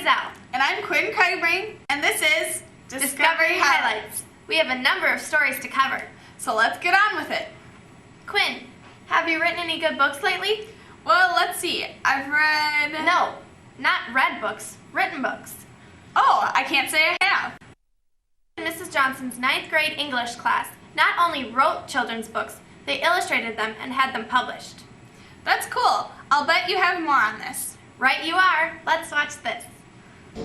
Griselle. And I'm Quinn Craigbrain, and this is Discovery Highlights. We have a number of stories to cover. So let's get on with it. Quinn, have you written any good books lately? Well, let's see. I've read... No, not read books, written books. Oh, I can't say I have. Mrs. Johnson's 9th grade English class not only wrote children's books, they illustrated them and had them published. That's cool. I'll bet you have more on this. Right you are. Let's watch this. The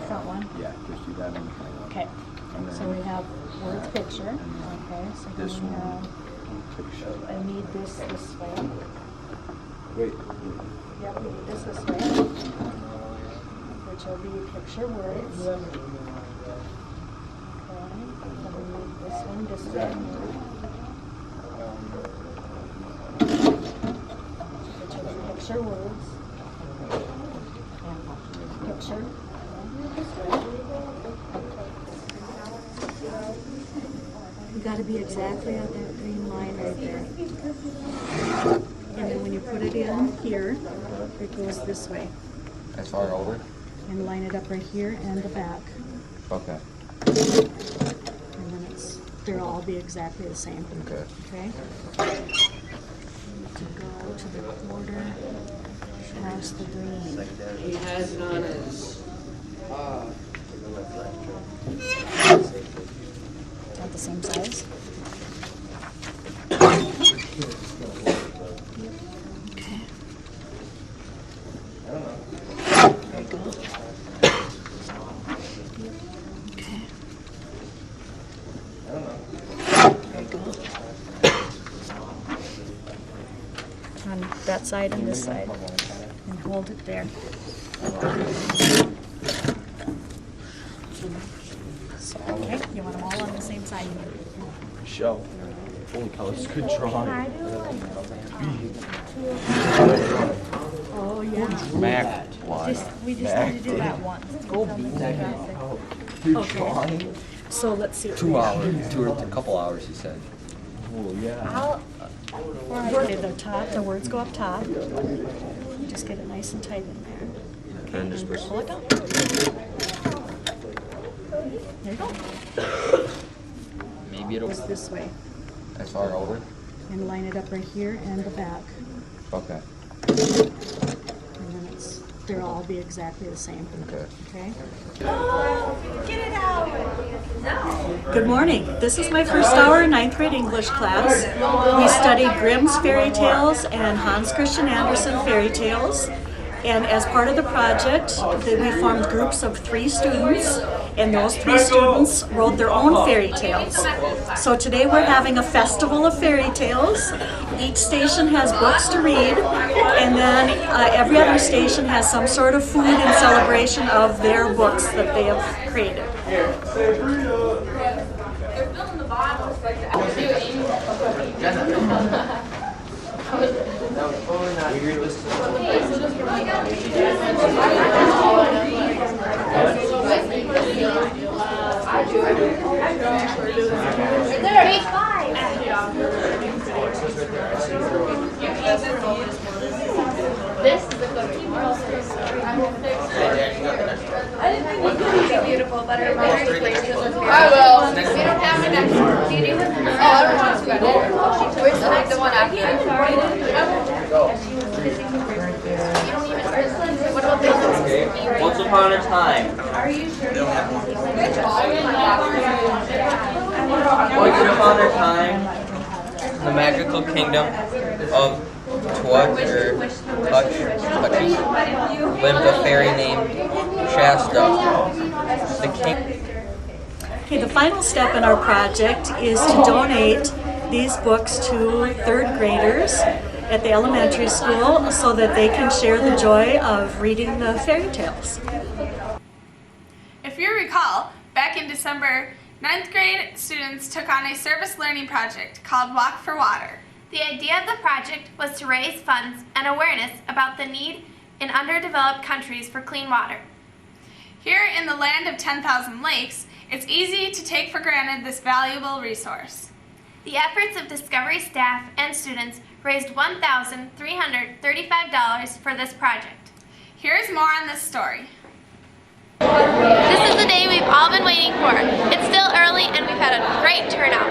front one? Yeah, just do that one. Okay. So we have words picture. Okay, so This then, one. Picture. I need this way. Wait. Yep, we need this way. Which will be picture words. Okay, then we need this one this way. Which will be picture words. Picture. You got to be exactly on that green line right there. And then when you put it in here, it goes this way. As far over? And line it up right here and the back. Okay. And then they'll all be exactly the same. Okay. Okay? To go to the quarter, past the green. He has it on his, Not the same size? Okay. There you go. Okay. There you go. On that side and this side. And hold it there. So, okay, you want them all on the same side. Show. Holy cow, it's good drawing. Oh, yeah. Mac. Why? We just need to do that once. Go You're drawing? So let's see. 2 hours, a couple hours, he said. Oh, yeah. Okay, the words go up top. You just get it nice and tight in there. And just Pull it down. There you go. maybe it'll Goes this way. As far over? And line it up right here and the back. Okay. And then they'll all be exactly the same. Okay. Okay? Get it out! Good morning. This is my first hour 9th grade English class. We studied Grimm's fairy tales and Hans Christian Andersen fairy tales. And as part of the project, we formed groups of 3 students, and those 3 students wrote their own fairy tales. So today we're having a festival of fairy tales. Each station has books to read, and then every other station has some sort of food in celebration of their books that they have created. This is a cookie. I didn't think it could be beautiful, but I will. We don't have an extra. Do you do it? Oh, everyone's got it. Where's the one after? I'm sorry. You don't even. What about this? Once upon a time. Are you sure? Once upon a time, in the magical kingdom of Touch lived a fairy named Shasta. The king. Okay, the final step in our project is to donate these books to 3rd graders at the elementary school so that they can share the joy of reading the fairy tales. If you recall, back in December, 9th grade students took on a service learning project called Walk for Water. The idea of the project was to raise funds and awareness about the need in underdeveloped countries for clean water. Here in the land of 10,000 lakes, it's easy to take for granted this valuable resource. The efforts of Discovery staff and students raised $1,335 for this project. Here's more on this story. This is the day we've all been waiting for. It's still early and we've had a great turnout.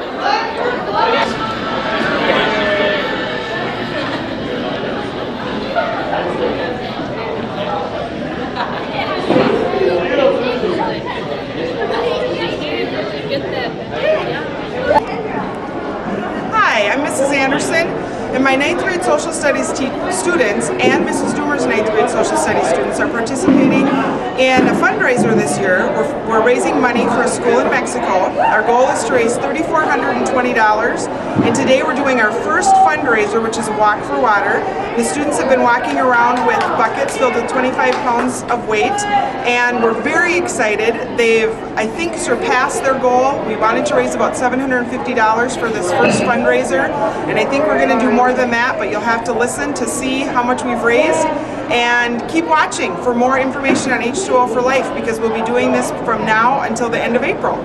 Hi, I'm Mrs. Anderson, and my 9th grade social studies students and Mrs. Doomer's 9th grade social studies students are participating in a fundraiser this year. We're raising money for a school in Mexico. Our goal is to raise $3,420, and today we're doing our first fundraiser, which is Walk for Water. The students have been walking around with buckets filled with 25 pounds of weight, and we're very excited. They've, I think, surpassed their goal. We wanted to raise about $750 for this first fundraiser, and I think we're going to do more than that, but you'll have to listen to see how much we've raised. And keep watching for more information on H2O for Life, because we'll be doing this from now until the end of April.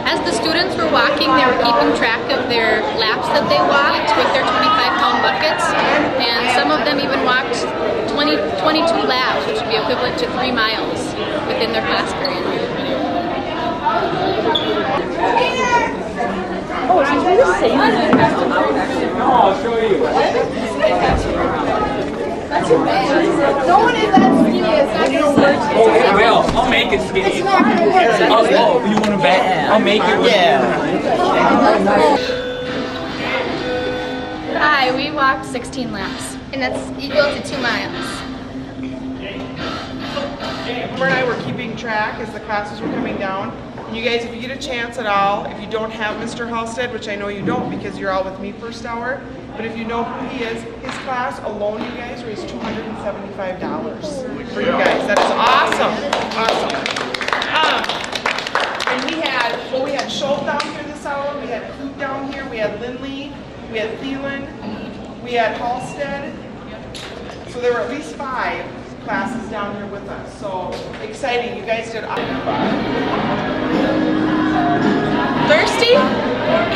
As the students were walking, they were keeping track of their laps that they walked with their 25-pound buckets, and some of them even walked 22 laps, which would be equivalent to 3 miles within their class period. Oh, she's really saying that. I'll show you. No one is that skinny. It's not gonna work. Oh, it will. I'll make it skinny. It's not gonna work. Oh, you want to bet? I'll make it. Hi, we walked 16 laps. And that's equal to 2 miles. Amber and I were keeping track as the classes were coming down. And you guys, if you get a chance at all, if you don't have Mr. Halstead, which I know you don't because you're all with me first hour, but if you know who he is, his class alone, you guys, raised $275 for you guys. That is awesome. Awesome. And we had Schultz down here this hour, we had Coop down here, we had Lindley, we had Thielen, we had Halstead. So there were at least 5 classes down here with us. So exciting. You guys did awesome. Thirsty?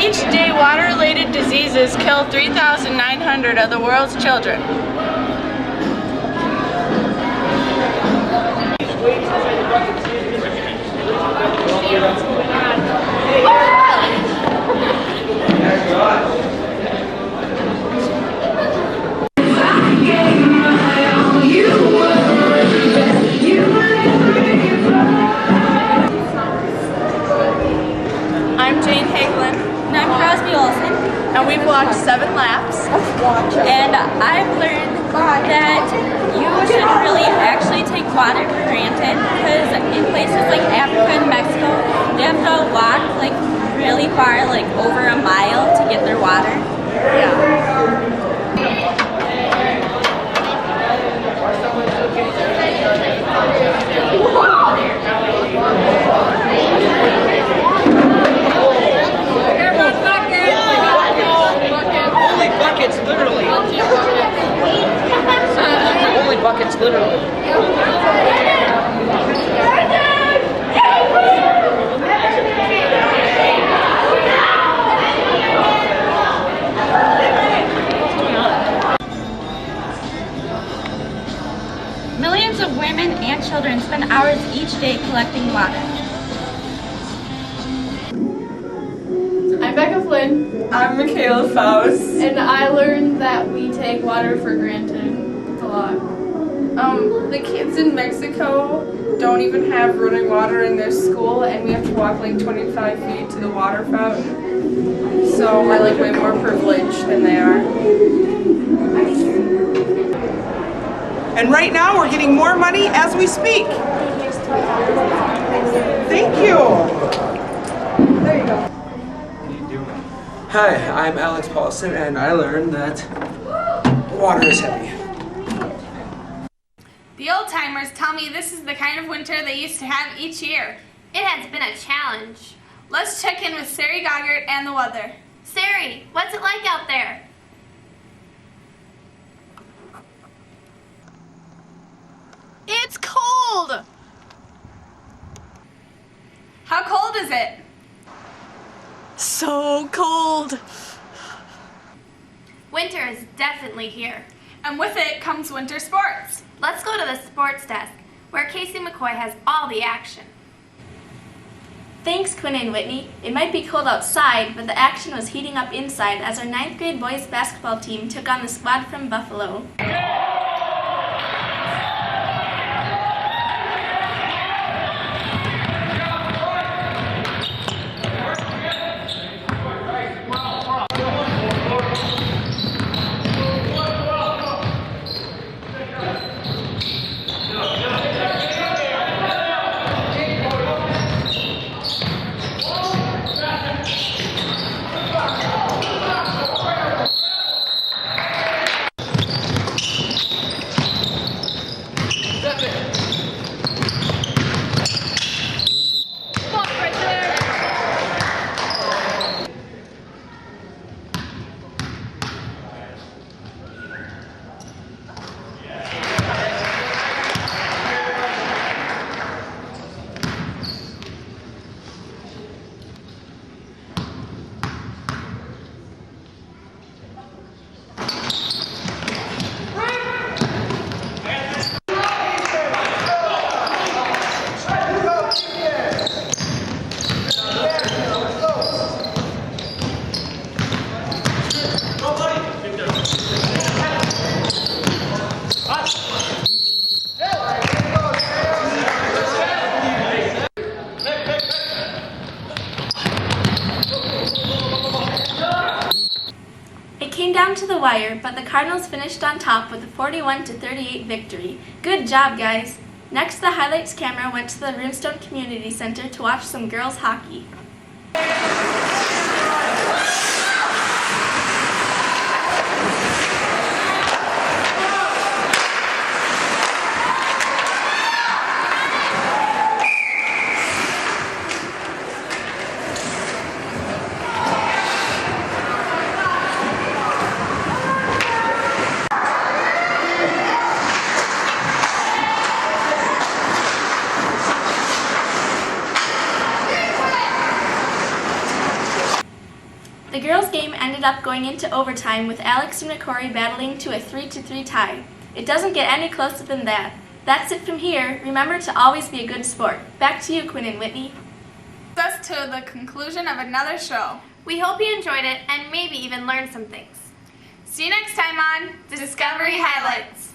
Each day, water-related diseases kill 3,900 of the world's children. I'm Jane Hagelin. And I'm Crosby Olson. And we've walked 7 laps. And I've learned that you should really actually take water for granted, because in places like Africa and Mexico, they have to walk like really far, like over a mile to get their water. Only buckets, literally. Only buckets, literally. Millions of women and children spend hours each day collecting water. I'm Becca Flynn, I'm Michaela Faust. and I learned that we take water for granted a lot. The kids in Mexico don't even have running water in their school, and we have to walk like 25 feet to the water fountain. So we're like way more privileged than they are. And right now we're getting more money as we speak. Thank you. There you go. Hi, I'm Alex Paulson, and I learned that water is heavy. The old-timers timers tell me this is the kind of winter they used to have each year. It has been a challenge. Let's check in with Sari Goggert and the weather. Sari, what's it like out there? It's cold! How cold is it? So cold. Winter is definitely here. And with it comes winter sports. Let's go to the sports desk, where Casey McCoy has all the action. Thanks, Quinn and Whitney. It might be cold outside, but the action was heating up inside as our 9th grade boys basketball team took on the squad from Buffalo. It came down to the wire, but the Cardinals finished on top with a 41-38 victory. Good job, guys! Next, the highlights camera went to the Runestone Community Center to watch some girls hockey. The girls' game ended up going into overtime with Alex and McCory battling to a 3-3 tie. It doesn't get any closer than that. That's it from here. Remember to always be a good sport. Back to you, Quinn and Whitney. That's to the conclusion of another show. We hope you enjoyed it and maybe even learned some things. See you next time on Discovery Highlights.